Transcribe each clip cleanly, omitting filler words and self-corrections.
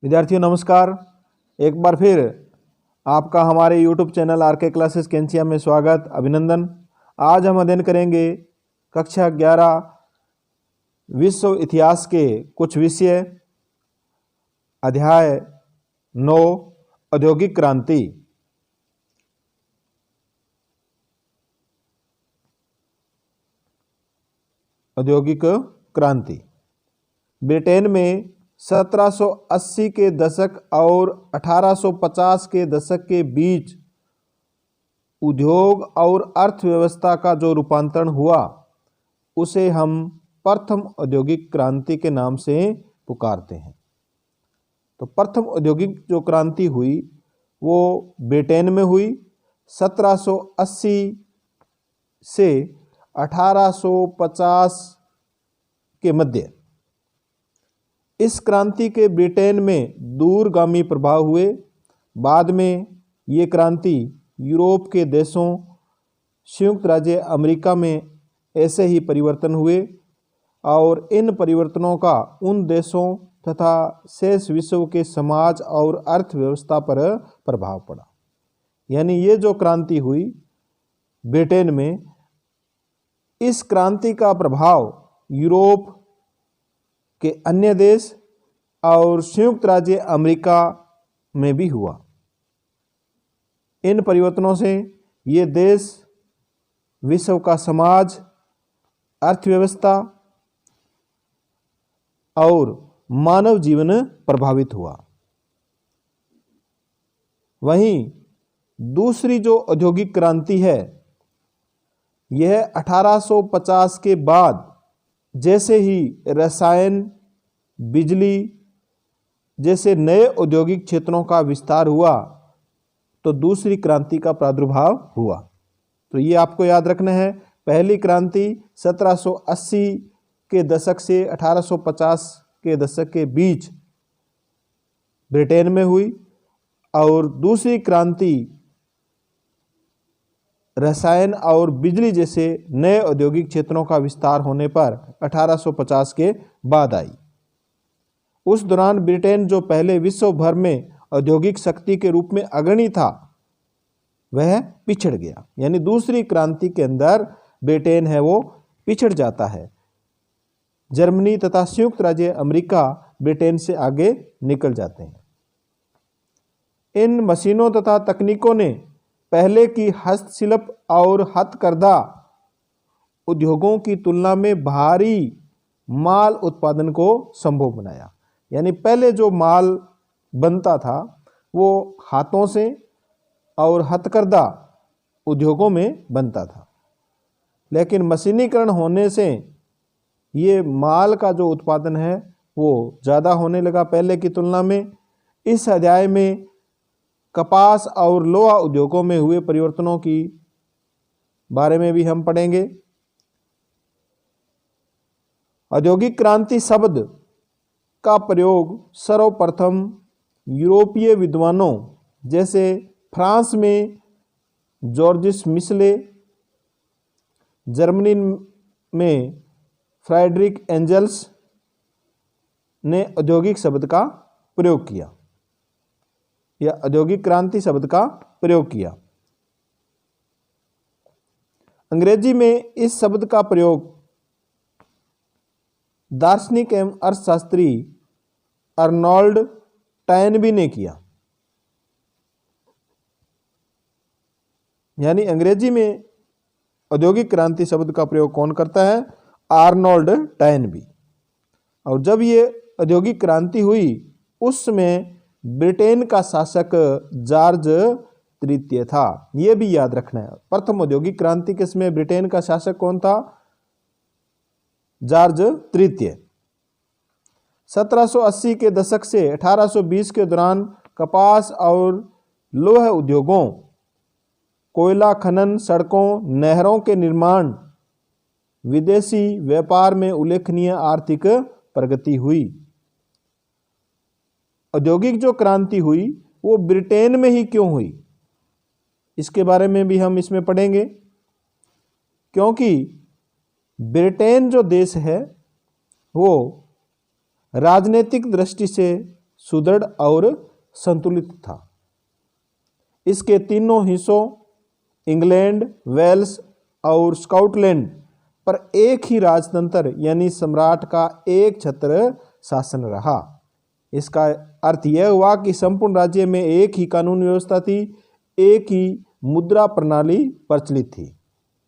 विद्यार्थियों नमस्कार। एक बार फिर आपका हमारे YouTube channel RK Classes Kainchiya में स्वागत, अभिनंदन। आज हम अध्ययन करेंगे कक्षा 11 विश्व इतिहास के कुछ विषय। अध्याय 9 औद्योगिक क्रांति। औद्योगिक क्रांति ब्रिटेन में 1780 के दशक और 1850 के दशक के बीच उद्योग और अर्थव्यवस्था का जो रूपांतरण हुआ उसे हम प्रथम औद्योगिक क्रांति के नाम से पुकारते हैं। तो प्रथम औद्योगिक जो क्रांति हुई वो ब्रिटेन में हुई 1780 से 1850 के मध्य। इस क्रांति के ब्रिटेन में दूरगामी प्रभाव हुए। बाद में ये क्रांति यूरोप के देशों, संयुक्त राज्य अमेरिका में ऐसे ही परिवर्तन हुए और इन परिवर्तनों का उन देशों तथा शेष विश्व के समाज और अर्थव्यवस्था पर प्रभाव पड़ा। यानी ये जो क्रांति हुई ब्रिटेन में, इस क्रांति का प्रभाव यूरोप के अन्य देश और संयुक्त राज्य अमेरिका में भी हुआ। इन परिवर्तनों से ये देश, विश्व का समाज, अर्थव्यवस्था और मानव जीवन प्रभावित हुआ। वहीं दूसरी जो औद्योगिक क्रांति है, यह 1850 के बाद जैसे ही रसायन, बिजली जैसे नए औद्योगिक क्षेत्रों का विस्तार हुआ तो दूसरी क्रांति का प्रादुर्भाव हुआ। तो ये आपको याद रखना है। पहली क्रांति 1780 के दशक से 1850 के दशक के बीच ब्रिटेन में हुई और दूसरी क्रांति रसायन और बिजली जैसे नए औद्योगिक क्षेत्रों का विस्तार होने पर 1850 के बाद आई। उस दौरान ब्रिटेन जो पहले विश्व भर में औद्योगिक शक्ति के रूप में अग्रणी था, वह पिछड़ गया। यानी दूसरी क्रांति के अंदर ब्रिटेन है वो पिछड़ जाता है। जर्मनी तथा संयुक्त राज्य अमेरिका ब्रिटेन से आगे निकल जाते हैं। इन मशीनों तथा तकनीकों ने पहले की हस्तशिल्प और हथकरघा उद्योगों की तुलना में भारी माल उत्पादन को संभव बनाया। यानी पहले जो माल बनता था वो हाथों से और हथकरघा उद्योगों में बनता था, लेकिन मशीनीकरण होने से ये माल का जो उत्पादन है वो ज़्यादा होने लगा पहले की तुलना में। इस अध्याय में कपास और लोहा उद्योगों में हुए परिवर्तनों की बारे में भी हम पढ़ेंगे। औद्योगिक क्रांति शब्द का प्रयोग सर्वप्रथम यूरोपीय विद्वानों जैसे फ्रांस में जॉर्जिस मिशले, जर्मनी में फ्रेडरिक एंजल्स ने औद्योगिक शब्द का प्रयोग किया या औद्योगिक क्रांति शब्द का प्रयोग किया। अंग्रेजी में इस शब्द का प्रयोग दार्शनिक एवं अर्थशास्त्री अर्नोल्ड टैनबी ने किया। यानी अंग्रेजी में औद्योगिक क्रांति शब्द का प्रयोग कौन करता है? आर्नोल्ड टैनबी। और जब ये औद्योगिक क्रांति हुई उस समय ब्रिटेन का शासक जॉर्ज तृतीय था। यह भी याद रखना है। प्रथम औद्योगिक क्रांति के समय ब्रिटेन का शासक कौन था? जॉर्ज तृतीय। 1780 के दशक से 1820 के दौरान कपास और लौह उद्योगों, कोयला खनन, सड़कों, नहरों के निर्माण, विदेशी व्यापार में उल्लेखनीय आर्थिक प्रगति हुई। औद्योगिक जो क्रांति हुई वो ब्रिटेन में ही क्यों हुई, इसके बारे में भी हम इसमें पढ़ेंगे। क्योंकि ब्रिटेन जो देश है वो राजनीतिक दृष्टि से सुदृढ़ और संतुलित था। इसके तीनों हिस्सों इंग्लैंड, वेल्स और स्कॉटलैंड पर एक ही राजतंत्र यानी सम्राट का एक छत्र शासन रहा। इसका अर्थ यह हुआ कि संपूर्ण राज्य में एक ही कानून व्यवस्था थी, एक ही मुद्रा प्रणाली प्रचलित थी,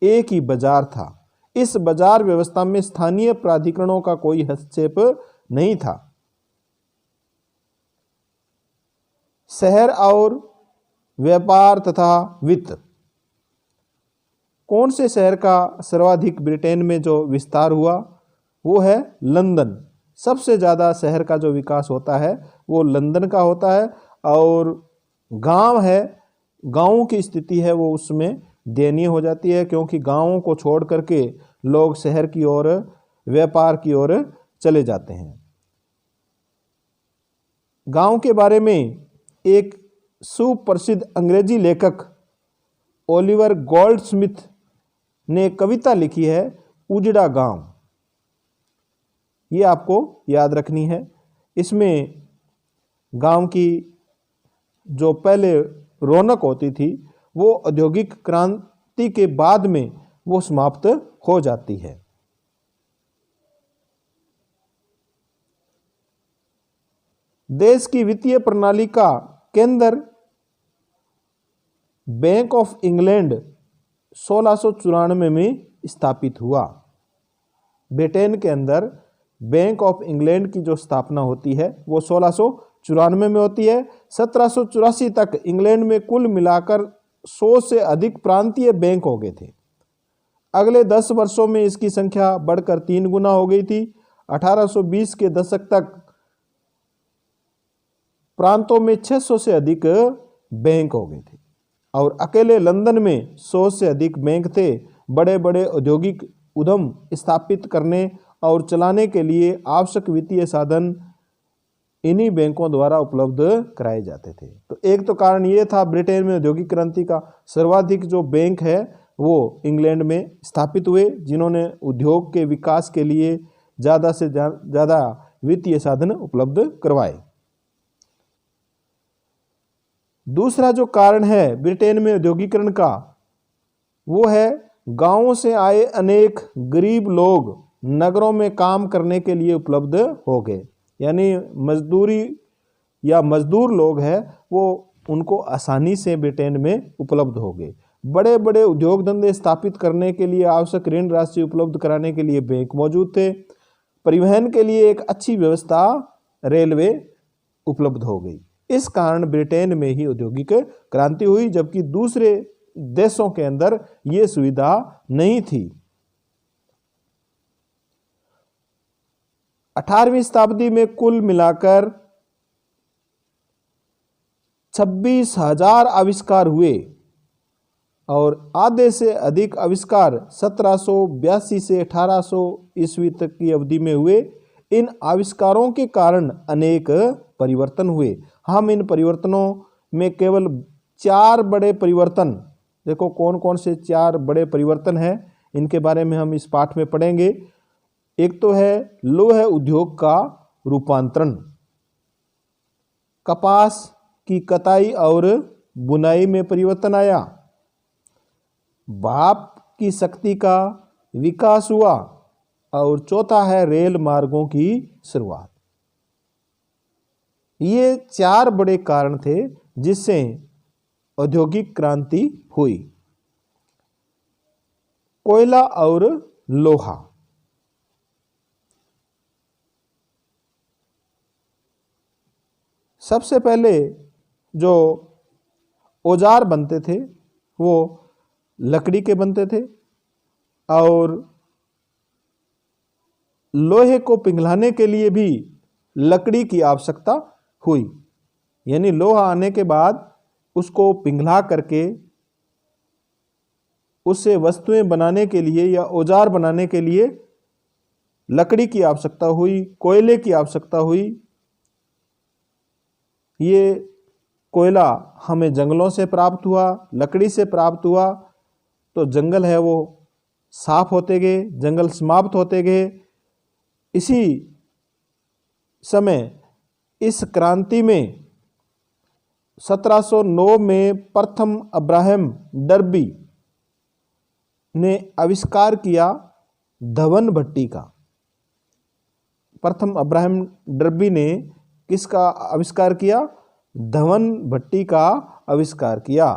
एक ही बाजार था। इस बाजार व्यवस्था में स्थानीय प्राधिकरणों का कोई हस्तक्षेप नहीं था। शहर और व्यापार तथा वित्त। कौन से शहर का सर्वाधिक ब्रिटेन में जो विस्तार हुआ वो है लंदन। सबसे ज़्यादा शहर का जो विकास होता है वो लंदन का होता है। और गांव है, गांवों की स्थिति है वो उसमें दयनीय हो जाती है, क्योंकि गांवों को छोड़ करके लोग शहर की ओर, व्यापार की ओर चले जाते हैं। गांव के बारे में एक सुप्रसिद्ध अंग्रेजी लेखक ओलिवर गोल्डस्मिथ ने कविता लिखी है, उजड़ा गांव। ये आपको याद रखनी है। इसमें गांव की जो पहले रौनक होती थी वो औद्योगिक क्रांति के बाद में वो समाप्त हो जाती है। देश की वित्तीय प्रणाली का केंद्र बैंक ऑफ इंग्लैंड 1694 में स्थापित हुआ। ब्रिटेन के अंदर बैंक ऑफ इंग्लैंड की जो स्थापना होती है वो 1694 में होती है। 1784 तक इंग्लैंड में कुल मिलाकर 100 से अधिक प्रांतीय बैंक हो गए थे। अगले 10 वर्षों में इसकी संख्या बढ़कर 3 गुना हो गई थी। 1820 के दशक तक प्रांतों में 600 से अधिक बैंक हो गए थे और अकेले लंदन में 100 से अधिक बैंक थे। बड़े बड़े औद्योगिक उद्यम स्थापित करने और चलाने के लिए आवश्यक वित्तीय साधन इन्हीं बैंकों द्वारा उपलब्ध कराए जाते थे। तो एक तो कारण ये था ब्रिटेन में औद्योगिक क्रांति का, सर्वाधिक जो बैंक है वो इंग्लैंड में स्थापित हुए, जिन्होंने उद्योग के विकास के लिए ज़्यादा से ज़्यादा वित्तीय साधन उपलब्ध करवाए। दूसरा जो कारण है ब्रिटेन में औद्योगिकरण का वो है गांवों से आए अनेक गरीब लोग नगरों में काम करने के लिए उपलब्ध हो गए, यानी मजदूरी या मजदूर लोग हैं वो उनको आसानी से ब्रिटेन में उपलब्ध हो गए। बड़े बड़े उद्योग धंधे स्थापित करने के लिए आवश्यक ऋण राशि उपलब्ध कराने के लिए बैंक मौजूद थे। परिवहन के लिए एक अच्छी व्यवस्था रेलवे उपलब्ध हो गई। इस कारण ब्रिटेन में ही औद्योगिक क्रांति हुई, जबकि दूसरे देशों के अंदर ये सुविधा नहीं थी। 18वीं शताब्दी में कुल मिलाकर 26,000 आविष्कार हुए और आधे से अधिक आविष्कार 1782 से 1800 ईस्वी तक की अवधि में हुए। इन आविष्कारों के कारण अनेक परिवर्तन हुए। हम इन परिवर्तनों में केवल 4 बड़े परिवर्तन, देखो कौन कौन से 4 बड़े परिवर्तन हैं, इनके बारे में हम इस पाठ में पढ़ेंगे। एक तो है लौह उद्योग का रूपांतरण। कपास की कताई और बुनाई में परिवर्तन आया। भाप की शक्ति का विकास हुआ। और चौथा है रेल मार्गों की शुरुआत। ये 4 बड़े कारण थे जिससे औद्योगिक क्रांति हुई। कोयला और लोहा। सबसे पहले जो औजार बनते थे वो लकड़ी के बनते थे और लोहे को पिघलाने के लिए भी लकड़ी की आवश्यकता हुई। यानी लोहा आने के बाद उसको पिघला करके उससे वस्तुएं बनाने के लिए या औजार बनाने के लिए लकड़ी की आवश्यकता हुई, कोयले की आवश्यकता हुई। ये कोयला हमें जंगलों से प्राप्त हुआ, लकड़ी से प्राप्त हुआ, तो जंगल है वो साफ होते गए, जंगल समाप्त होते गए। इसी समय इस क्रांति में 1709 में प्रथम अब्राहम डर्बी ने आविष्कार किया धवन भट्टी का। प्रथम अब्राहम डर्बी ने किसका आविष्कार किया? धवन भट्टी का आविष्कार किया,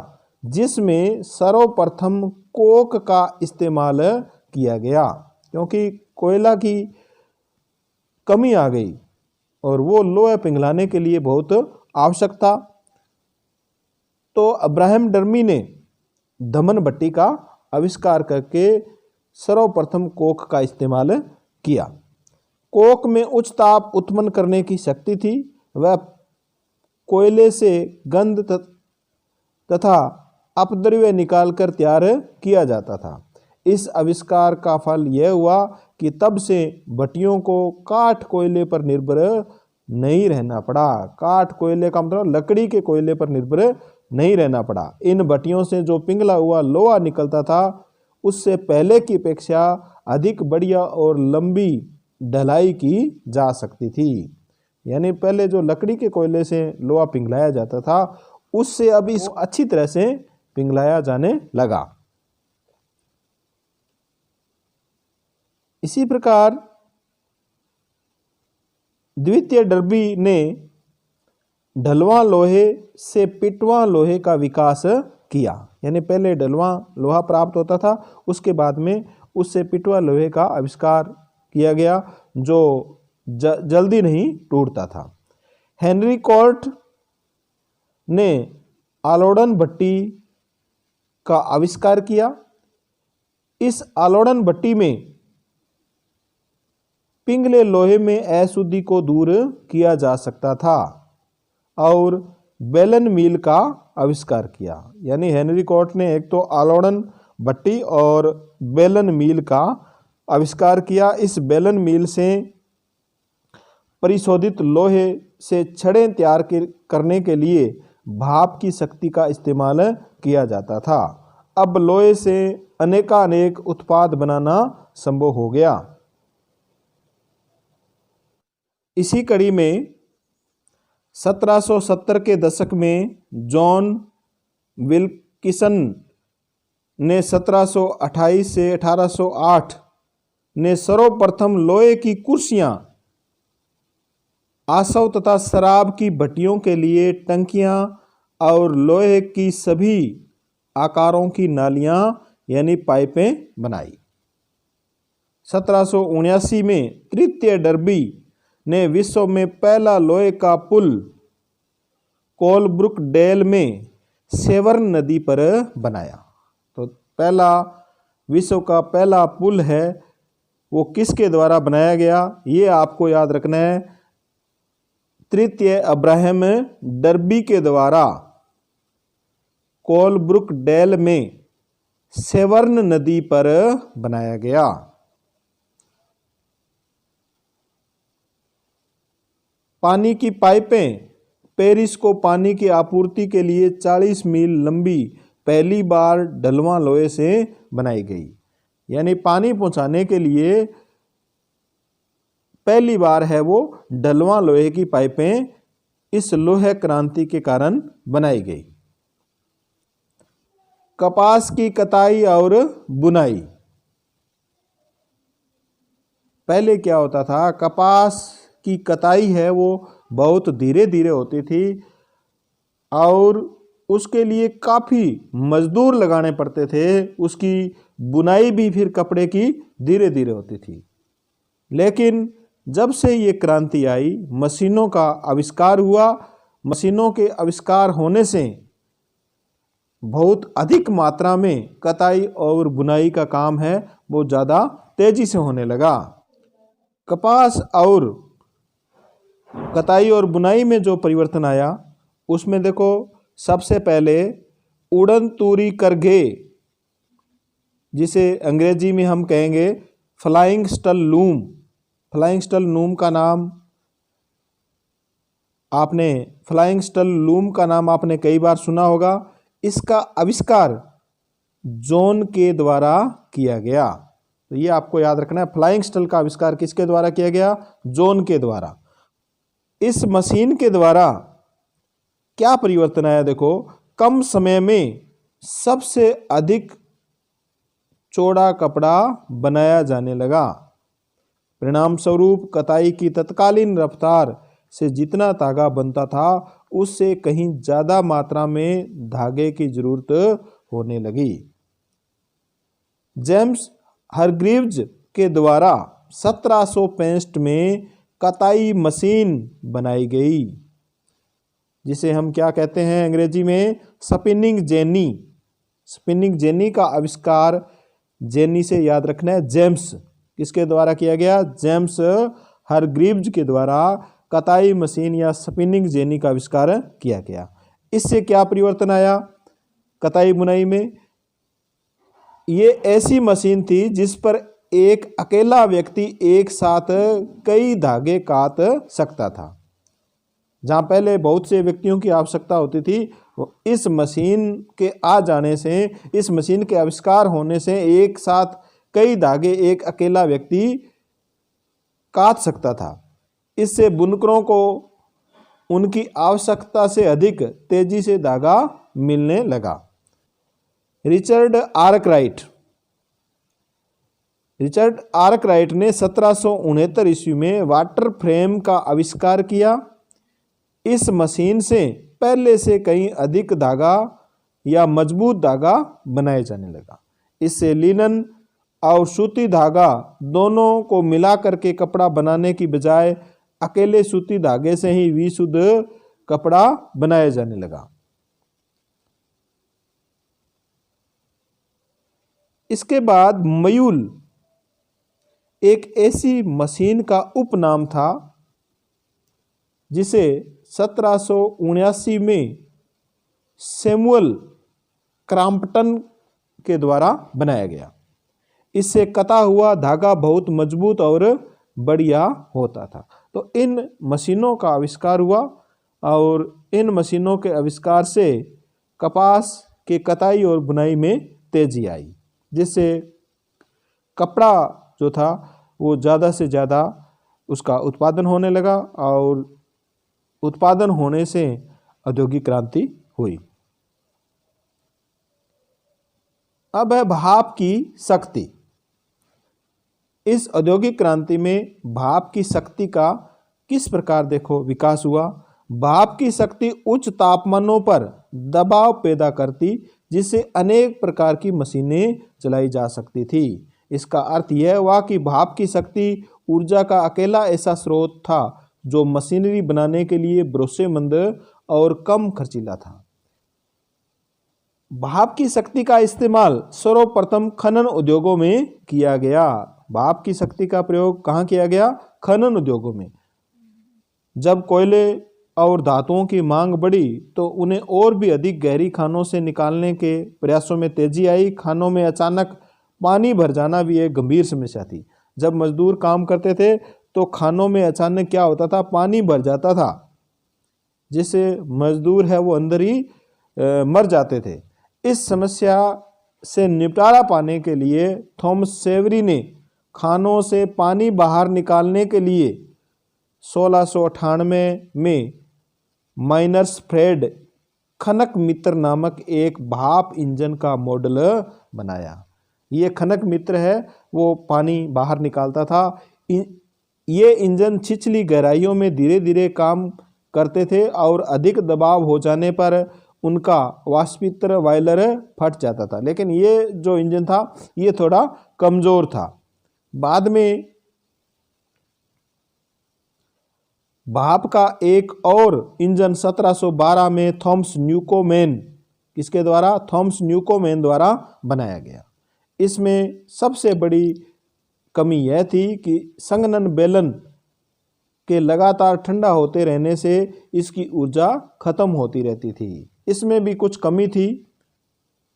जिसमें सर्वप्रथम कोक का इस्तेमाल किया गया, क्योंकि कोयला की कमी आ गई और वो लोहा पिघलाने के लिए बहुत आवश्यक था। तो अब्राहम डर्बी ने धवन भट्टी का आविष्कार करके सर्वप्रथम कोक का इस्तेमाल किया। कोक में उच्च ताप उत्पन्न करने की शक्ति थी। वह कोयले से गंध तथा अपद्रव्य निकालकर तैयार किया जाता था। इस आविष्कार का फल यह हुआ कि तब से भट्टियों को काठ कोयले पर निर्भर नहीं रहना पड़ा। काठ कोयले का मतलब लकड़ी के कोयले पर निर्भर नहीं रहना पड़ा। इन भट्टियों से जो पिघला हुआ लोहा निकलता था उससे पहले की अपेक्षा अधिक बढ़िया और लंबी ढलाई की जा सकती थी। यानी पहले जो लकड़ी के कोयले से लोहा पिघलाया जाता था उससे अब इस अच्छी तरह से पिघलाया जाने लगा। इसी प्रकार द्वितीय डर्बी ने ढलवां लोहे से पिटवां लोहे का विकास किया। यानी पहले ढलवां लोहा प्राप्त होता था, उसके बाद में उससे पिटवा लोहे का आविष्कार किया गया जो जल्दी नहीं टूटता था। हेनरी कोर्ट ने आलोड़न भट्टी का आविष्कार किया। इस आलोड़न भट्टी में पिघले लोहे में अशुद्धि को दूर किया जा सकता था और बेलन मील का आविष्कार किया। यानी हेनरी कोर्ट ने एक तो आलोड़न भट्टी और बेलन मील का आविष्कार किया। इस बेलन मील से परिशोधित लोहे से छड़ें तैयार करने के लिए भाप की शक्ति का इस्तेमाल किया जाता था। अब लोहे से अनेकानेक उत्पाद बनाना संभव हो गया। इसी कड़ी में 1770 के दशक में जॉन विल्किसन ने 1728 से 1808 ने सर्वप्रथम लोहे की कुर्सियां, आसव तथा शराब की भट्टियों के लिए टंकियां और लोहे की सभी आकारों की नालियां यानी पाइपें बनाई। 1779 में तृतीय डर्बी ने विश्व में पहला लोहे का पुल कोलब्रुक डेल में सेवर्न नदी पर बनाया। तो पहला विश्व का पहला पुल है वो किसके द्वारा बनाया गया, ये आपको याद रखना है। तृतीय अब्राहम डर्बी के द्वारा कोलब्रुक डेल में सेवर्न नदी पर बनाया गया। पानी की पाइपें पेरिस को पानी की आपूर्ति के लिए 40 मील लंबी पहली बार ढलवां लोहे से बनाई गई। यानी पानी पहुंचाने के लिए पहली बार है वो ढलवां लोहे की पाइपें इस लोहे क्रांति के कारण बनाई गई। कपास की कताई और बुनाई। पहले क्या होता था, कपास की कताई है वो बहुत धीरे धीरे होती थी और उसके लिए काफ़ी मजदूर लगाने पड़ते थे। उसकी बुनाई भी फिर कपड़े की धीरे धीरे होती थी। लेकिन जब से ये क्रांति आई, मशीनों का आविष्कार हुआ, मशीनों के आविष्कार होने से बहुत अधिक मात्रा में कताई और बुनाई का काम है वो ज़्यादा तेज़ी से होने लगा। कपास और कताई और बुनाई में जो परिवर्तन आया उसमें देखो, सबसे पहले उड़न तूरी करघे, जिसे अंग्रेजी में हम कहेंगे flying stall loom. Flying stall loom का नाम आपने कई बार सुना होगा। इसका आविष्कार जॉन के द्वारा किया गया। तो ये आपको याद रखना है, फ्लाइंग स्टल का आविष्कार किसके द्वारा किया गया? जॉन के द्वारा। इस मशीन के द्वारा क्या परिवर्तन आया? देखो, कम समय में सबसे अधिक चौड़ा कपड़ा बनाया जाने लगा। परिणाम स्वरूप कताई की तत्कालीन रफ्तार से जितना धागा बनता था उससे कहीं ज्यादा मात्रा में धागे की जरूरत होने लगी। जेम्स हरग्रीव्ज के द्वारा 1765 में कताई मशीन बनाई गई, जिसे हम क्या कहते हैं अंग्रेजी में? Spinning jenny. स्पिनिंग जेनी का आविष्कार, जेनी से याद रखना है, जेम्स किसके द्वारा किया गया? जेम्स हरग्रीव्ज के द्वारा कताई मशीन या स्पिनिंग जेनी का आविष्कार किया गया। इससे क्या परिवर्तन आया कताई बुनाई में? ये ऐसी मशीन थी जिस पर एक अकेला व्यक्ति एक साथ कई धागे काट सकता था। जहां पहले बहुत से व्यक्तियों की आवश्यकता होती थी, इस मशीन के आ जाने से, इस मशीन के आविष्कार होने से एक साथ कई धागे एक अकेला व्यक्ति काट सकता था। इससे बुनकरों को उनकी आवश्यकता से अधिक तेजी से धागा मिलने लगा। रिचर्ड आर्कराइट ने 1769 ईस्वी में वाटर फ्रेम का आविष्कार किया। इस मशीन से पहले से कहीं अधिक धागा या मजबूत धागा बनाए जाने लगा। इससे लिनन और सूती धागा दोनों को मिला करके कपड़ा बनाने की बजाय अकेले सूती धागे से ही विशुद्ध कपड़ा बनाया जाने लगा। इसके बाद मयूल एक ऐसी मशीन का उपनाम था जिसे 1779 में सैमुअल क्रॉम्पटन के द्वारा बनाया गया। इससे कता हुआ धागा बहुत मजबूत और बढ़िया होता था। तो इन मशीनों का आविष्कार हुआ और इन मशीनों के आविष्कार से कपास के कताई और बुनाई में तेजी आई, जिससे कपड़ा जो था वो ज़्यादा से ज़्यादा उसका उत्पादन होने लगा और उत्पादन होने से औद्योगिक क्रांति हुई। अब है भाप की शक्ति। इस औद्योगिक क्रांति में भाप की शक्ति का किस प्रकार देखो विकास हुआ। भाप की शक्ति उच्च तापमानों पर दबाव पैदा करती, जिससे अनेक प्रकार की मशीनें चलाई जा सकती थी। इसका अर्थ यह हुआ कि भाप की शक्ति ऊर्जा का अकेला ऐसा स्रोत था जो मशीनरी बनाने के लिए भरोसेमंद और कम खर्चीला था। भाप की शक्ति का इस्तेमाल सर्वप्रथम खनन उद्योगों में किया गया। भाप की शक्ति का प्रयोग कहाँ किया गया? खनन उद्योगों में। जब कोयले और धातुओं की मांग बढ़ी तो उन्हें और भी अधिक गहरी खानों से निकालने के प्रयासों में तेजी आई। खानों में अचानक पानी भर जाना भी एक गंभीर समस्या थी। जब मजदूर काम करते थे तो खानों में अचानक क्या होता था? पानी भर जाता था, जिससे मजदूर है वो अंदर ही मर जाते थे। इस समस्या से निपटारा पाने के लिए थॉमस सेवरी ने खानों से पानी बाहर निकालने के लिए 1698 में माइनर्स फ्रेड खनक मित्र नामक एक भाप इंजन का मॉडल बनाया। ये खनक मित्र है वो पानी बाहर निकालता था। ये इंजन छिछली गहराइयों में धीरे धीरे काम करते थे और अधिक दबाव हो जाने पर उनका वाष्पित्र बॉयलर फट जाता था। लेकिन ये जो इंजन था ये थोड़ा कमज़ोर था। बाद में भाप का एक और इंजन 1712 में थॉमस न्यूकोमेन किसके द्वारा? थॉमस न्यूकोमेन द्वारा बनाया गया। इसमें सबसे बड़ी कमी यह थी कि संघनन बेलन के लगातार ठंडा होते रहने से इसकी ऊर्जा खत्म होती रहती थी। इसमें भी कुछ कमी थी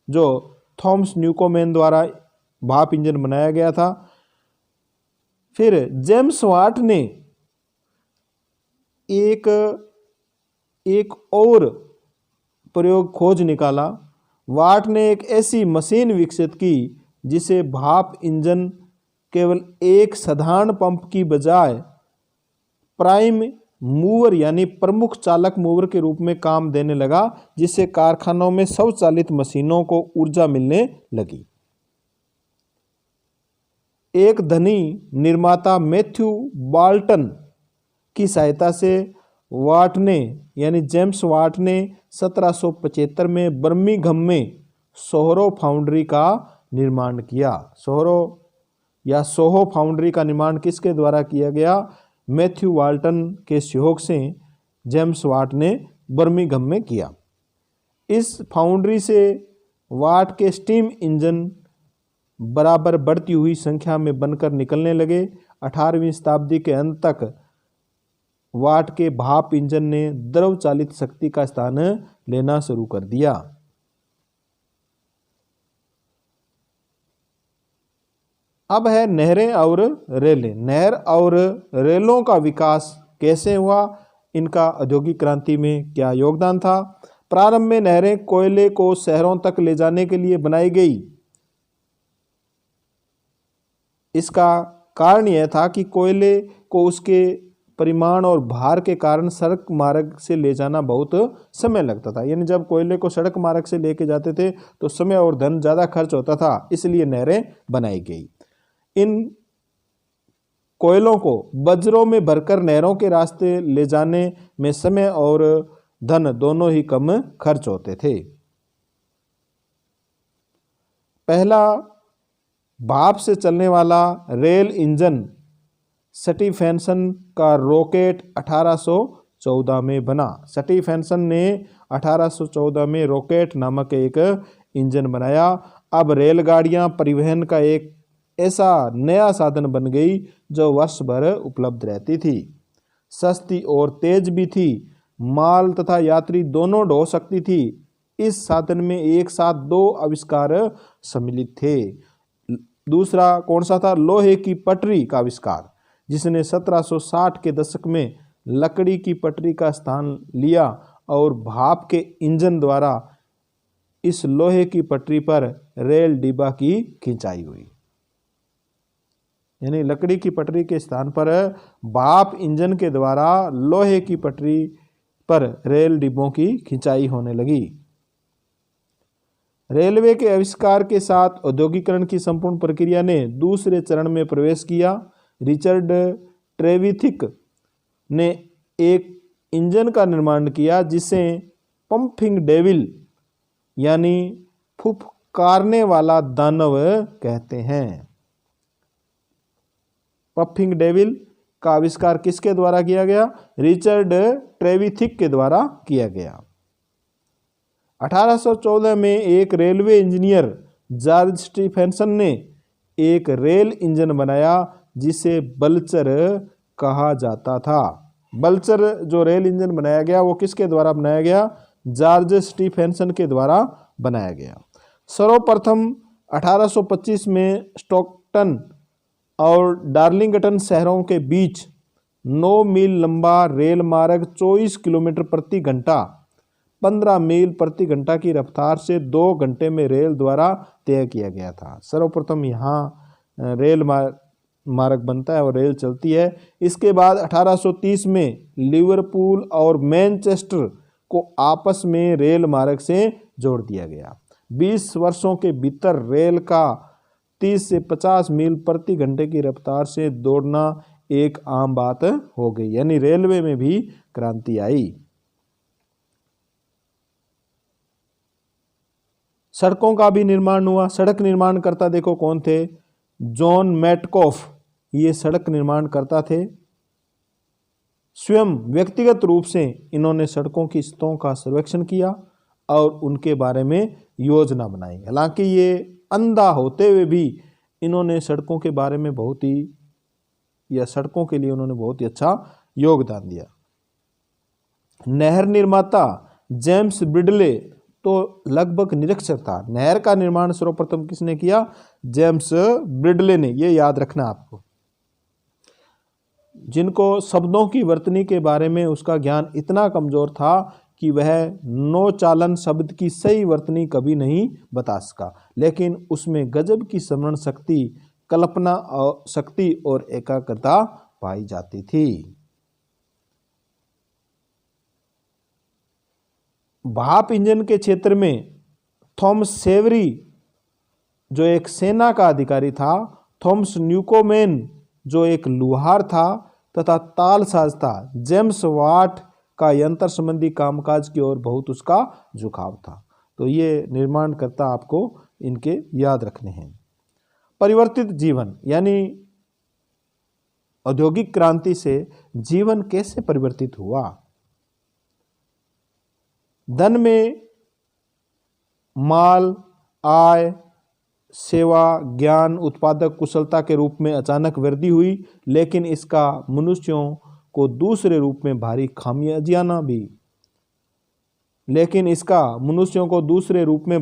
जो थॉमस न्यूकोमेन द्वारा भाप इंजन बनाया गया था। फिर जेम्स वाट ने एक और प्रयोग खोज निकाला। वाट ने एक ऐसी मशीन विकसित की जिसे भाप इंजन केवल एक साधारण पंप की बजाय प्राइम मूवर यानी प्रमुख चालक मूवर के रूप में काम देने लगा, जिससे कारखानों में स्वचालित मशीनों को ऊर्जा मिलने लगी। एक धनी निर्माता मैथ्यू बाल्टन की सहायता से वाट ने यानी जेम्स वाट ने 1775 में बर्मिंघम में सोहो फाउंड्री का निर्माण किया। सोहो फाउंड्री का निर्माण किसके द्वारा किया गया? मैथ्यू वाल्टन के सहयोग से जेम्स वाट ने बर्मिंघम में किया। इस फाउंड्री से वाट के स्टीम इंजन बराबर बढ़ती हुई संख्या में बनकर निकलने लगे। 18वीं शताब्दी के अंत तक वाट के भाप इंजन ने द्रव चालित शक्ति का स्थान लेना शुरू कर दिया। अब है नहरें और रेलें। नहर और रेलों का विकास कैसे हुआ, इनका औद्योगिक क्रांति में क्या योगदान था? प्रारंभ में नहरें कोयले को शहरों तक ले जाने के लिए बनाई गई। इसका कारण यह था कि कोयले को उसके परिमाण और भार के कारण सड़क मार्ग से ले जाना बहुत समय लगता था। यानी जब कोयले को सड़क मार्ग से लेके जाते थे तो समय और धन ज़्यादा खर्च होता था, इसलिए नहरें बनाई गई। इन कोयलों को बजरों में भरकर नहरों के रास्ते ले जाने में समय और धन दोनों ही कम खर्च होते थे। पहला भाप से चलने वाला रेल इंजन स्टीफेंसन का रॉकेट 1814 में बना। स्टीफेंसन ने 1814 में रॉकेट नामक एक इंजन बनाया। अब रेलगाड़ियां परिवहन का एक ऐसा नया साधन बन गई जो वर्ष भर उपलब्ध रहती थी, सस्ती और तेज भी थी, माल तथा यात्री दोनों ढो सकती थी। इस साधन में एक साथ दो आविष्कार सम्मिलित थे। दूसरा कौन सा था? लोहे की पटरी का आविष्कार, जिसने 1760 के दशक में लकड़ी की पटरी का स्थान लिया और भाप के इंजन द्वारा इस लोहे की पटरी पर रेल डिब्बा की खिंचाई हुई। यानी लकड़ी की पटरी के स्थान पर भाप इंजन के द्वारा लोहे की पटरी पर रेल डिब्बों की खिंचाई होने लगी। रेलवे के आविष्कार के साथ औद्योगिकरण की संपूर्ण प्रक्रिया ने दूसरे चरण में प्रवेश किया। रिचर्ड ट्रेविथिक ने एक इंजन का निर्माण किया जिसे पंपिंग डेविल यानी फुफकारने वाला दानव कहते हैं। पंपिंग डेविल का आविष्कार किसके द्वारा किया गया? रिचर्ड ट्रेविथिक के द्वारा किया गया। 1814 में एक रेलवे इंजीनियर जॉर्ज स्टीफेंसन ने एक रेल इंजन बनाया जिसे बल्चर कहा जाता था। बल्चर जो रेल इंजन बनाया गया वो किसके द्वारा बनाया गया? जॉर्ज स्टीफेंसन के द्वारा बनाया गया। सर्वप्रथम 1825 में स्टॉकटन और डार्लिंगटन शहरों के बीच 9 मील लंबा रेल मार्ग 24 किलोमीटर प्रति घंटा 15 मील प्रति घंटा की रफ्तार से 2 घंटे में रेल द्वारा तय किया गया था। सर्वप्रथम यहाँ रेल मार्ग बनता है और रेल चलती है। इसके बाद 1830 में लिवरपूल और मैनचेस्टर को आपस में रेल मार्ग से जोड़ दिया गया। 20 वर्षों के भीतर रेल का 30 से 50 मील प्रति घंटे की रफ्तार से दौड़ना एक आम बात हो गई। यानी रेलवे में भी क्रांति आई। सड़कों का भी निर्माण हुआ। सड़क निर्माण करता देखो कौन थे? जॉन मैटकॉफ ये सड़क निर्माण करता थे। स्वयं व्यक्तिगत रूप से इन्होंने सड़कों की स्थितियों का सर्वेक्षण किया और उनके बारे में योजना बनाई। हालांकि ये अंधा होते हुए भी इन्होंने सड़कों के बारे में सड़कों के लिए उन्होंने बहुत ही अच्छा योगदान दिया। नहर निर्माता जेम्स ब्रिडले तो लगभग निरक्षर था। नहर का निर्माण सर्वप्रथम किसने किया? जेम्स ब्रिडले ने। ये याद रखना आपको। जिनको शब्दों की वर्तनी के बारे में उसका ज्ञान इतना कमजोर था कि वह नौचालन शब्द की सही वर्तनी कभी नहीं बता सका, लेकिन उसमें गजब की स्मरण शक्ति, कल्पना शक्ति और एकाग्रता पाई जाती थी। भाप इंजन के क्षेत्र में थॉमस सेवरी जो एक सेना का अधिकारी था, थॉमस न्यूकोमेन जो एक लुहार था तथा तालसाज था, जेम्स वाट का यंत्र संबंधी कामकाज की ओर बहुत उसका झुकाव था। तो ये निर्माणकर्ता आपको इनके याद रखने हैं। परिवर्तित जीवन यानी औद्योगिक क्रांति से जीवन कैसे परिवर्तित हुआ। धन में माल, आय, सेवा, ज्ञान, उत्पादक कुशलता के रूप में अचानक वृद्धि हुई, लेकिन इसका मनुष्यों को दूसरे रूप में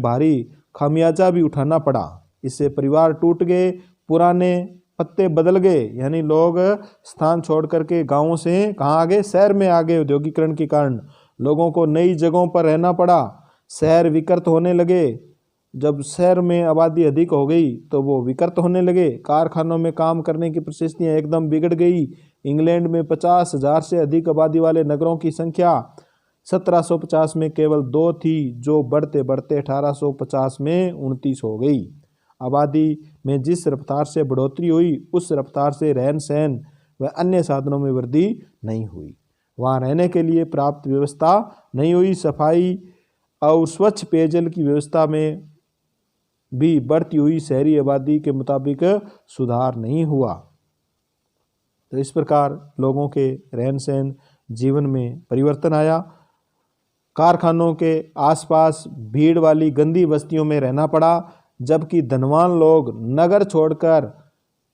भारी खामियाजा भी उठाना पड़ा। इससे परिवार टूट गए, पुराने पत्ते बदल गए, यानी लोग स्थान छोड़ करके गांवों से कहाँ आ गए, शहर में आ गए। औद्योगिकरण के कारण लोगों को नई जगहों पर रहना पड़ा, शहर विकृत होने लगे। जब शहर में आबादी अधिक हो गई तो वो विकृत होने लगे। कारखानों में काम करने की परिस्थितियाँ एकदम बिगड़ गई। इंग्लैंड में 50,000 से अधिक आबादी वाले नगरों की संख्या 1750 में केवल 2 थी, जो बढ़ते बढ़ते 1850 में 29 हो गई। आबादी में जिस रफ्तार से बढ़ोतरी हुई, उस रफ्तार से रहन सहन व अन्य साधनों में वृद्धि नहीं हुई। वहाँ रहने के लिए पर्याप्त व्यवस्था नहीं हुई। सफाई और स्वच्छ पेयजल की व्यवस्था में भी बढ़ती हुई शहरी आबादी के मुताबिक सुधार नहीं हुआ। तो इस प्रकार लोगों के रहन सहन जीवन में परिवर्तन आया। कारखानों के आसपास भीड़ वाली गंदी बस्तियों में रहना पड़ा, जबकि धनवान लोग नगर छोड़कर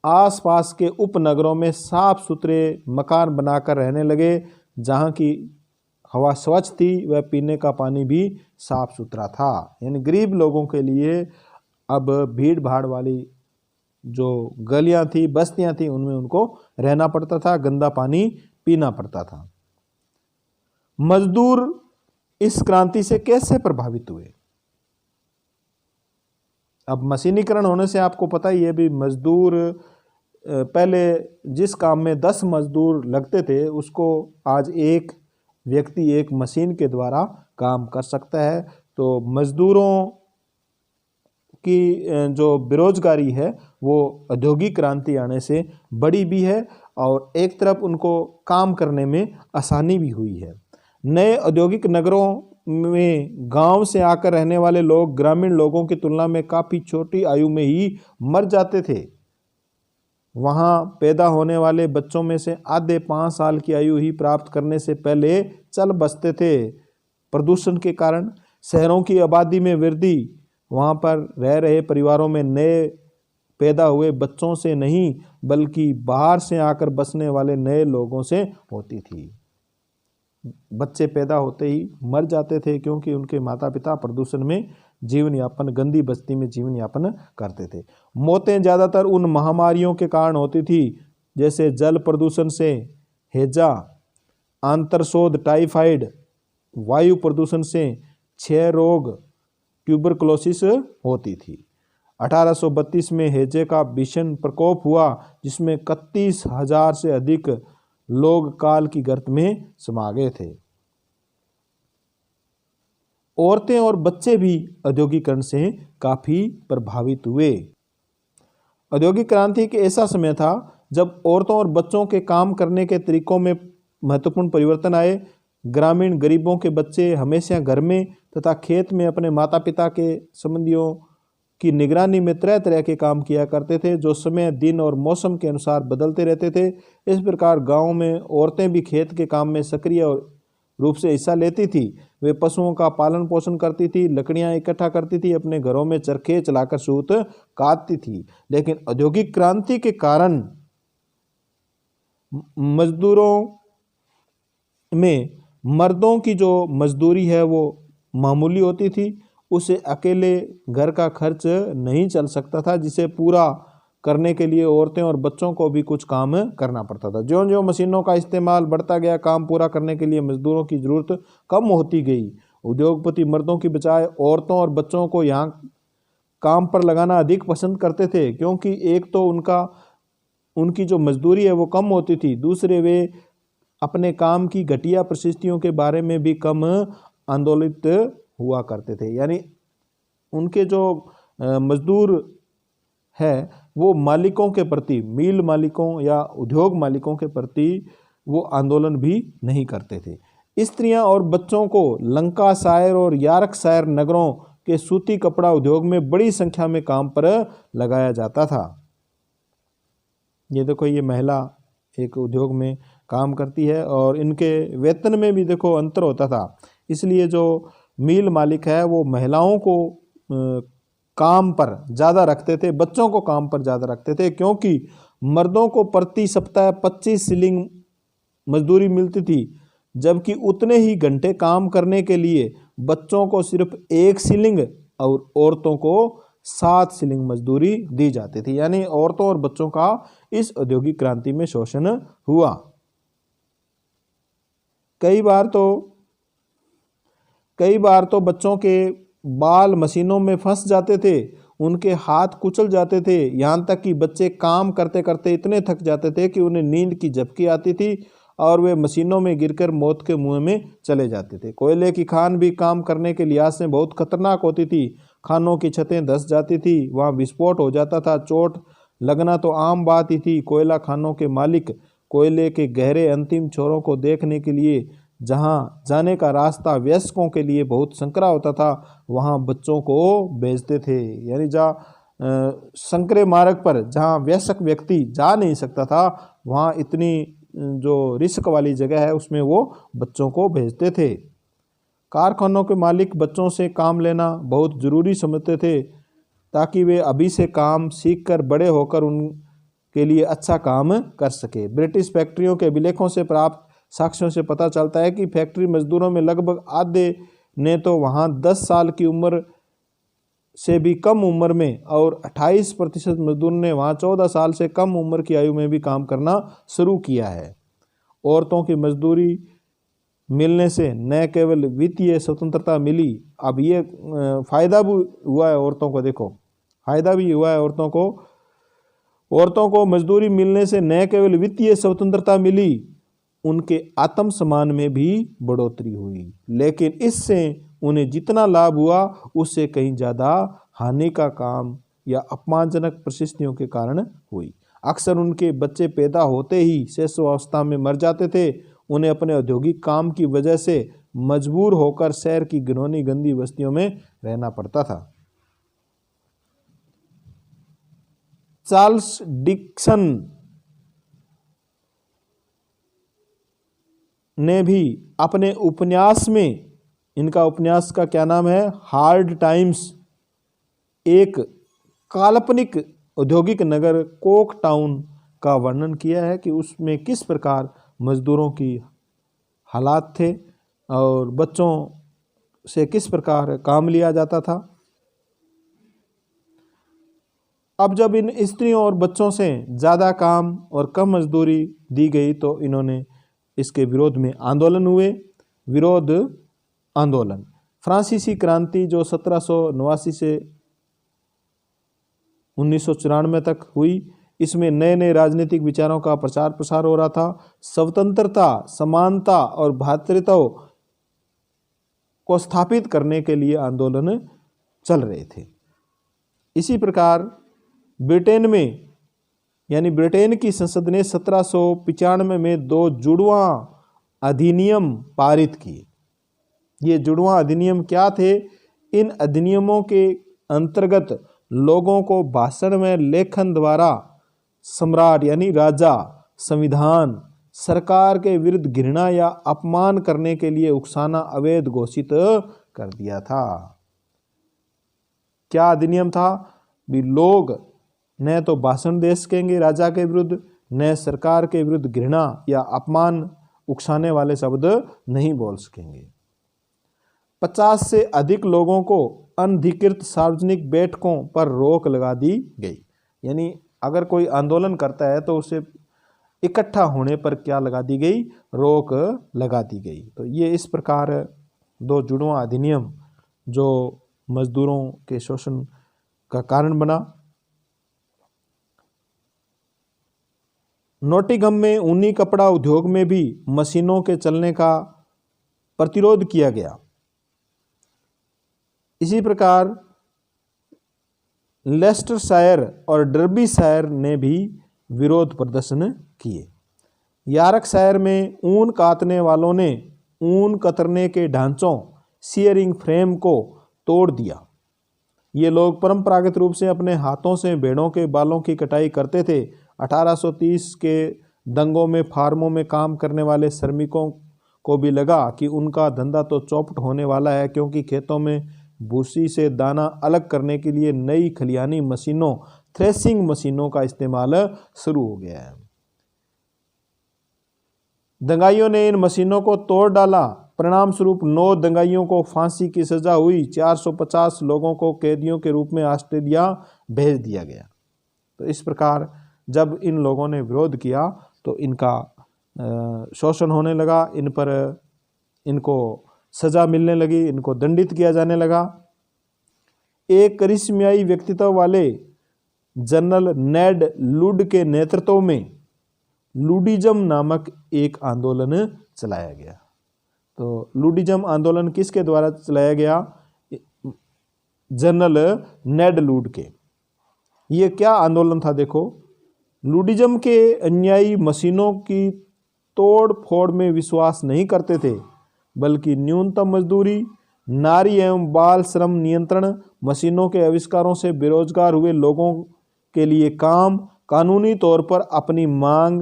आसपास के उपनगरों में साफ सुथरे मकान बनाकर रहने लगे, जहाँ की हवा स्वच्छ थी व पीने का पानी भी साफ सुथरा था। यानी गरीब लोगों के लिए अब भीड़ भाड़ वाली जो गलियां थी, बस्तियां थी, उनमें उनको रहना पड़ता था, गंदा पानी पीना पड़ता था। मजदूर इस क्रांति से कैसे प्रभावित हुए। अब मशीनीकरण होने से आपको पता ही है भी, मजदूर पहले जिस काम में 10 मजदूर लगते थे, उसको आज एक व्यक्ति एक मशीन के द्वारा काम कर सकता है। तो मजदूरों की जो बेरोजगारी है वो औद्योगिक क्रांति आने से बढ़ी भी है, और एक तरफ उनको काम करने में आसानी भी हुई है। नए औद्योगिक नगरों में गांव से आकर रहने वाले लोग ग्रामीण लोगों की तुलना में काफ़ी छोटी आयु में ही मर जाते थे। वहाँ पैदा होने वाले बच्चों में से आधे 5 साल की आयु ही प्राप्त करने से पहले चल बसते थे। प्रदूषण के कारण शहरों की आबादी में वृद्धि वहाँ पर रह रहे परिवारों में नए पैदा हुए बच्चों से नहीं, बल्कि बाहर से आकर बसने वाले नए लोगों से होती थी। बच्चे पैदा होते ही मर जाते थे, क्योंकि उनके माता पिता प्रदूषण में जीवन यापन, गंदी बस्ती में जीवन यापन करते थे। मौतें ज़्यादातर उन महामारियों के कारण होती थी, जैसे जल प्रदूषण से हैजा, आंत्रशोथ, टाइफाइड, वायु प्रदूषण से क्षय रोग, ट्यूबरकुलोसिस होती थी। 1832 में हैजे का भीषण प्रकोप हुआ, जिसमें 31,000 से अधिक लोग काल की गर्त में समा गए थे। औरतें और बच्चे भी औद्योगिकरण से काफ़ी प्रभावित हुए। औद्योगिक क्रांति के ऐसा समय था जब औरतों और बच्चों के काम करने के तरीकों में महत्वपूर्ण परिवर्तन आए। ग्रामीण गरीबों के बच्चे हमेशा घर में तथा खेत में अपने माता पिता के संबंधियों की निगरानी में तरह तरह के काम किया करते थे, जो समय, दिन और मौसम के अनुसार बदलते रहते थे। इस प्रकार गांव में औरतें भी खेत के काम में सक्रिय रूप से हिस्सा लेती थी। वे पशुओं का पालन पोषण करती थी, लकड़ियां इकट्ठा करती थी, अपने घरों में चरखे चलाकर सूत काटती थी। लेकिन औद्योगिक क्रांति के कारण मजदूरों में मर्दों की जो मजदूरी है वो मामूली होती थी, उसे अकेले घर का खर्च नहीं चल सकता था, जिसे पूरा करने के लिए औरतें और बच्चों को भी कुछ काम करना पड़ता था। ज्यों ज्यों मशीनों का इस्तेमाल बढ़ता गया, काम पूरा करने के लिए मजदूरों की ज़रूरत कम होती गई। उद्योगपति मर्दों की बजाय औरतों और बच्चों को यहाँ काम पर लगाना अधिक पसंद करते थे, क्योंकि एक तो उनकी जो मजदूरी है वो कम होती थी, दूसरे वे अपने काम की घटिया परिस्थितियों के बारे में भी कम आंदोलित हुआ करते थे। यानी उनके जो मजदूर है वो मालिकों के प्रति, मिल मालिकों या उद्योग मालिकों के प्रति वो आंदोलन भी नहीं करते थे। स्त्रियां और बच्चों को लंकाशायर और यॉर्कशायर नगरों के सूती कपड़ा उद्योग में बड़ी संख्या में काम पर लगाया जाता था। ये देखो, ये महिला एक उद्योग में काम करती है और इनके वेतन में भी देखो अंतर होता था। इसलिए जो मिल मालिक है वो महिलाओं को काम पर ज़्यादा रखते थे, बच्चों को काम पर ज़्यादा रखते थे, क्योंकि मर्दों को प्रति सप्ताह 25 शिलिंग मजदूरी मिलती थी, जबकि उतने ही घंटे काम करने के लिए बच्चों को सिर्फ 1 शिलिंग और औरतों को 7 शिलिंग मजदूरी दी जाती थी। यानी औरतों और बच्चों का इस औद्योगिक क्रांति में शोषण हुआ। कई बार तो बच्चों के बाल मशीनों में फंस जाते थे, उनके हाथ कुचल जाते थे, यहाँ तक कि बच्चे काम करते करते इतने थक जाते थे कि उन्हें नींद की झपकी आती थी और वे मशीनों में गिरकर मौत के मुंह में चले जाते थे। कोयले की खान भी काम करने के लिहाज से बहुत खतरनाक होती थी। खानों की छतें धंस जाती थी, वहाँ विस्फोट हो जाता था, चोट लगना तो आम बात ही थी। कोयला खानों के मालिक कोयले के गहरे अंतिम छोरों को देखने के लिए जहाँ जाने का रास्ता वयस्कों के लिए बहुत संकरा होता था, वहाँ बच्चों को भेजते थे। यानी जहाँ संकरे मार्ग पर जहाँ वयस्क व्यक्ति जा नहीं सकता था, वहाँ इतनी जो रिस्क वाली जगह है उसमें वो बच्चों को भेजते थे। कारखानों के मालिक बच्चों से काम लेना बहुत ज़रूरी समझते थे, ताकि वे अभी से काम सीखकर बड़े होकर उनके लिए अच्छा काम कर सके। ब्रिटिश फैक्ट्रियों के अभिलेखों से प्राप्त साक्ष्यों से पता चलता है कि फैक्ट्री मजदूरों में लगभग आधे ने तो वहाँ 10 साल की उम्र से भी कम उम्र में और 28% मजदूर ने वहाँ 14 साल से कम उम्र की आयु में भी काम करना शुरू किया है। औरतों की मजदूरी मिलने से न केवल वित्तीय स्वतंत्रता मिली, अब ये फायदा भी हुआ है औरतों को। देखो, फायदा भी हुआ है औरतों को मजदूरी मिलने से न केवल वित्तीय स्वतंत्रता मिली, उनके आत्मसम्मान में भी बढ़ोतरी हुई। लेकिन इससे उन्हें जितना लाभ हुआ उससे कहीं ज़्यादा हानि का काम या अपमानजनक परिस्थितियों के कारण हुई। अक्सर उनके बच्चे पैदा होते ही शिशुअवस्था में मर जाते थे। उन्हें अपने औद्योगिक काम की वजह से मजबूर होकर शहर की घिनौनी गंदी बस्तियों में रहना पड़ता था। चार्ल्स डिक्सन ने भी अपने उपन्यास में, इनका उपन्यास का क्या नाम है, हार्ड टाइम्स, एक काल्पनिक औद्योगिक नगर कोक टाउन का वर्णन किया है कि उसमें किस प्रकार मजदूरों की हालात थे और बच्चों से किस प्रकार काम लिया जाता था। अब जब इन स्त्रियों और बच्चों से ज़्यादा काम और कम मजदूरी दी गई तो इन्होंने इसके विरोध में आंदोलन हुए। विरोध आंदोलन फ्रांसीसी क्रांति जो 1789 से 1994 तक हुई, इसमें नए नए राजनीतिक विचारों का प्रचार प्रसार हो रहा था। स्वतंत्रता, समानता और भ्रातृत्व को स्थापित करने के लिए आंदोलन चल रहे थे। इसी प्रकार ब्रिटेन में, यानी ब्रिटेन की संसद ने 1795 में 2 जुड़वां अधिनियम पारित किए। ये जुड़वां अधिनियम क्या थे? इन अधिनियमों के अंतर्गत लोगों को भाषण में लेखन द्वारा सम्राट यानी राजा, संविधान, सरकार के विरुद्ध घृणा या अपमान करने के लिए उकसाना अवैध घोषित कर दिया था। क्या अधिनियम था? भी लोग न तो भाषण दे सकेंगे राजा के विरुद्ध, न सरकार के विरुद्ध घृणा या अपमान उकसाने वाले शब्द नहीं बोल सकेंगे। 50 से अधिक लोगों को अनधिकृत सार्वजनिक बैठकों पर रोक लगा दी गई। यानी अगर कोई आंदोलन करता है तो उसे इकट्ठा होने पर क्या लगा दी गई? रोक लगा दी गई। तो ये इस प्रकार 2 जुड़वां अधिनियम जो मजदूरों के शोषण का कारण बना। नोटिंघम में ऊनी कपड़ा उद्योग में भी मशीनों के चलने का प्रतिरोध किया गया। इसी प्रकार लेस्टरशायर और डर्बीशायर ने भी विरोध प्रदर्शन किए। यॉर्कशायर में ऊन काटने वालों ने ऊन कतरने के ढांचों शियरिंग फ्रेम को तोड़ दिया। ये लोग परंपरागत रूप से अपने हाथों से भेड़ों के बालों की कटाई करते थे। 1830 के दंगों में फार्मों में काम करने वाले श्रमिकों को भी लगा कि उनका धंधा तो चौपट होने वाला है, क्योंकि खेतों में भूसी से दाना अलग करने के लिए नई खलियानी मशीनों, थ्रेसिंग मशीनों का इस्तेमाल शुरू हो गया है। दंगाइयों ने इन मशीनों को तोड़ डाला। परिणाम स्वरूप 9 दंगाइयों को फांसी की सजा हुई। 450 लोगों को कैदियों के रूप में ऑस्ट्रेलिया भेज दिया गया। तो इस प्रकार जब इन लोगों ने विरोध किया तो इनका शोषण होने लगा, इनको सजा मिलने लगी, इनको दंडित किया जाने लगा। एक करिश्माई व्यक्तित्व वाले जनरल नेड लुड के नेतृत्व में लुडिज्म नामक एक आंदोलन चलाया गया। तो लुडिज्म आंदोलन किसके द्वारा चलाया गया? जनरल नेड लुड के। ये क्या आंदोलन था? देखो, लुडिज्म के अनुयायी मशीनों की तोड़ फोड़ में विश्वास नहीं करते थे, बल्कि न्यूनतम मजदूरी, नारी एवं बाल श्रम नियंत्रण, मशीनों के आविष्कारों से बेरोजगार हुए लोगों के लिए काम, कानूनी तौर पर अपनी मांग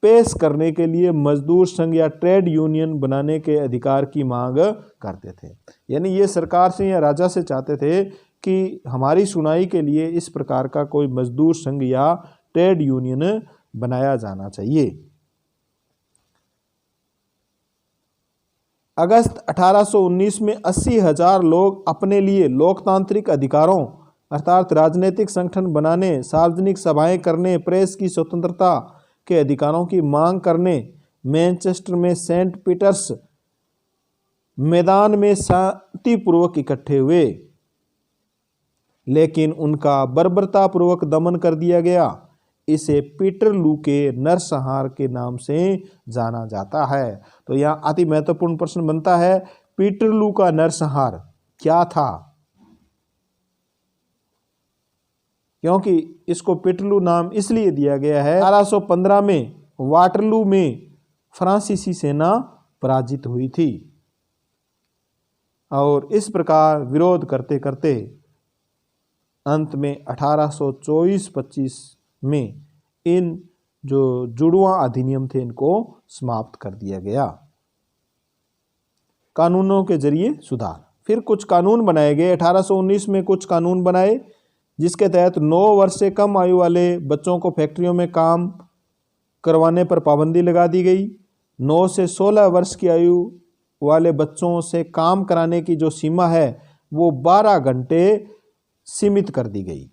पेश करने के लिए मजदूर संघ या ट्रेड यूनियन बनाने के अधिकार की मांग करते थे। यानी ये सरकार से या राजा से चाहते थे कि हमारी सुनाई के लिए इस प्रकार का कोई मजदूर संघ या ट्रेड यूनियन बनाया जाना चाहिए। अगस्त 1819 में 80,000 लोग अपने लिए लोकतांत्रिक अधिकारों अर्थात राजनीतिक संगठन बनाने, सार्वजनिक सभाएं करने, प्रेस की स्वतंत्रता के अधिकारों की मांग करने मैनचेस्टर में सेंट पीटर्स मैदान में शांतिपूर्वक इकट्ठे हुए, लेकिन उनका बर्बरतापूर्वक दमन कर दिया गया। इसे पीटरलू के नरसंहार के नाम से जाना जाता है। तो यहाँ अति महत्वपूर्ण प्रश्न बनता है, पीटरलू का नरसंहार क्या था? क्योंकि इसको पीटरलू नाम इसलिए दिया गया है, 1815 में वाटरलू में फ्रांसीसी सेना पराजित हुई थी और इस प्रकार विरोध करते करते अंत में 1824-25 में इन जो जुड़वां अधिनियम थे इनको समाप्त कर दिया गया। कानूनों के जरिए सुधार। फिर कुछ कानून बनाए गए। 1819 में कुछ कानून बनाए जिसके तहत 9 वर्ष से कम आयु वाले बच्चों को फैक्ट्रियों में काम करवाने पर पाबंदी लगा दी गई। 9 से 16 वर्ष की आयु वाले बच्चों से काम कराने की जो सीमा है वो 12 घंटे सीमित कर दी गई।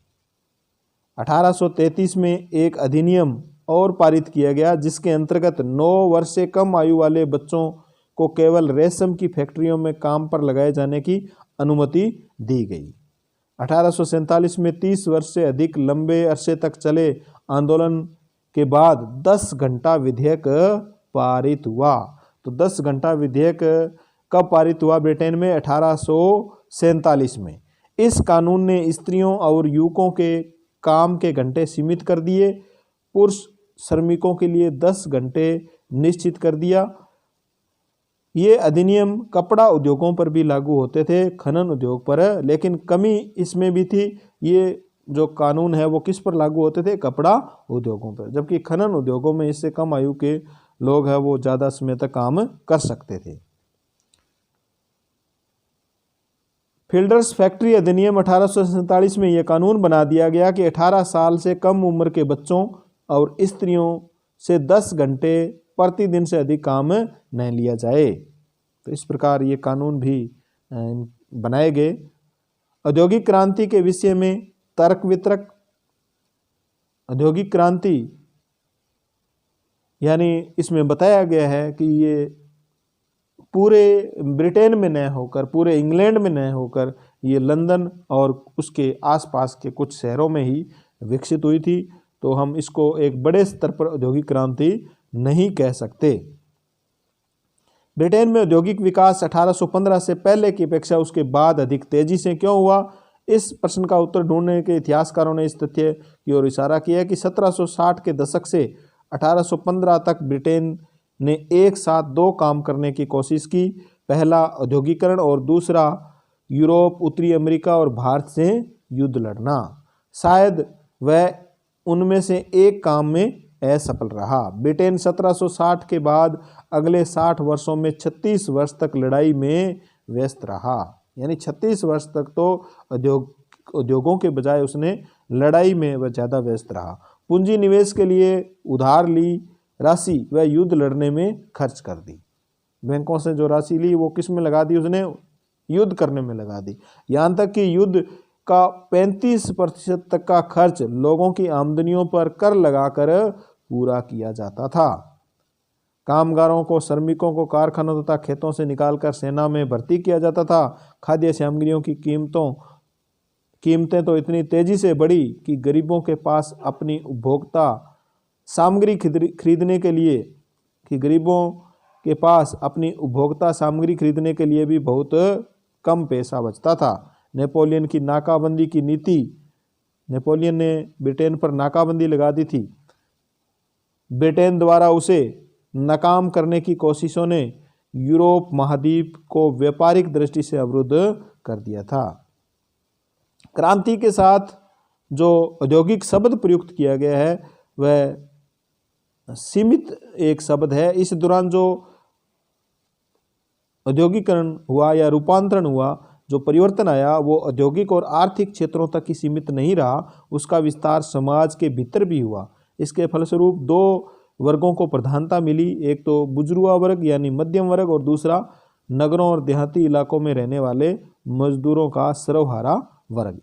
1833 में एक अधिनियम और पारित किया गया जिसके अंतर्गत 9 वर्ष से कम आयु वाले बच्चों को केवल रेशम की फैक्ट्रियों में काम पर लगाए जाने की अनुमति दी गई। 1847 में 30 वर्ष से अधिक लंबे अरसे तक चले आंदोलन के बाद 10 घंटा विधेयक पारित हुआ। तो 10 घंटा विधेयक कब पारित हुआ? ब्रिटेन में 1847 में। इस कानून ने स्त्रियों और युवकों के काम के घंटे सीमित कर दिए। पुरुष श्रमिकों के लिए 10 घंटे निश्चित कर दिया। ये अधिनियम कपड़ा उद्योगों पर भी लागू होते थे, खनन उद्योग पर, लेकिन कमी इसमें भी थी। ये जो कानून है वो किस पर लागू होते थे? कपड़ा उद्योगों पर, जबकि खनन उद्योगों में इससे कम आयु के लोग हैं वो ज़्यादा समय तक काम कर सकते थे। फील्डर्स फैक्ट्री अधिनियम 1847 में यह कानून बना दिया गया कि 18 साल से कम उम्र के बच्चों और स्त्रियों से 10 घंटे प्रतिदिन से अधिक काम नहीं लिया जाए। तो इस प्रकार ये कानून भी बनाए गए। औद्योगिक क्रांति के विषय में तर्क वितर्क। औद्योगिक क्रांति यानी इसमें बताया गया है कि ये पूरे ब्रिटेन में न होकर, पूरे इंग्लैंड में न होकर, ये लंदन और उसके आसपास के कुछ शहरों में ही विकसित हुई थी। तो हम इसको एक बड़े स्तर पर औद्योगिक क्रांति नहीं कह सकते। ब्रिटेन में औद्योगिक विकास 1815 से पहले की अपेक्षा उसके बाद अधिक तेजी से क्यों हुआ? इस प्रश्न का उत्तर ढूंढने के इतिहासकारों ने इस तथ्य की ओर इशारा किया कि 1760 के दशक से 1815 तक ब्रिटेन ने एक साथ दो काम करने की कोशिश की। पहला औद्योगिकरण और दूसरा यूरोप, उत्तरी अमेरिका और भारत से युद्ध लड़ना। शायद वह उनमें से एक काम में असफल रहा। ब्रिटेन 1760 के बाद अगले 60 वर्षों में 36 वर्ष तक लड़ाई में व्यस्त रहा। यानी 36 वर्ष तक तो उद्योगों के बजाय उसने लड़ाई में वह ज़्यादा व्यस्त रहा। पूंजी निवेश के लिए उधार ली राशि वह युद्ध लड़ने में खर्च कर दी। बैंकों से जो राशि ली वो किस में लगा दी? उसने युद्ध करने में लगा दी। यहाँ तक कि युद्ध का 35% तक का खर्च लोगों की आमदनियों पर कर लगाकर पूरा किया जाता था। कामगारों को, श्रमिकों को कारखानों तथा खेतों से निकालकर सेना में भर्ती किया जाता था। खाद्य सामग्रियों की कीमतें तो इतनी तेजी से बढ़ी कि गरीबों के पास अपनी उपभोक्ता सामग्री खरीदने के लिए भी बहुत कम पैसा बचता था। नेपोलियन की नाकाबंदी की नीति, नेपोलियन ने ब्रिटेन पर नाकाबंदी लगा दी थी। ब्रिटेन द्वारा उसे नाकाम करने की कोशिशों ने यूरोप महाद्वीप को व्यापारिक दृष्टि से अवरुद्ध कर दिया था। क्रांति के साथ जो औद्योगिक शब्द प्रयुक्त किया गया है वह सीमित एक शब्द है। इस दौरान जो औद्योगिकरण हुआ या रूपांतरण हुआ, जो परिवर्तन आया, वो औद्योगिक और आर्थिक क्षेत्रों तक ही सीमित नहीं रहा, उसका विस्तार समाज के भीतर भी हुआ। इसके फलस्वरूप दो वर्गों को प्रधानता मिली, एक तो बुजुर्गा वर्ग यानी मध्यम वर्ग और दूसरा नगरों और देहाती इलाकों में रहने वाले मजदूरों का सर्वहारा वर्ग।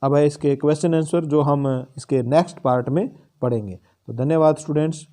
अब है इसके क्वेश्चन आंसर जो हम इसके नेक्स्ट पार्ट में पढ़ेंगे। तो धन्यवाद स्टूडेंट्स।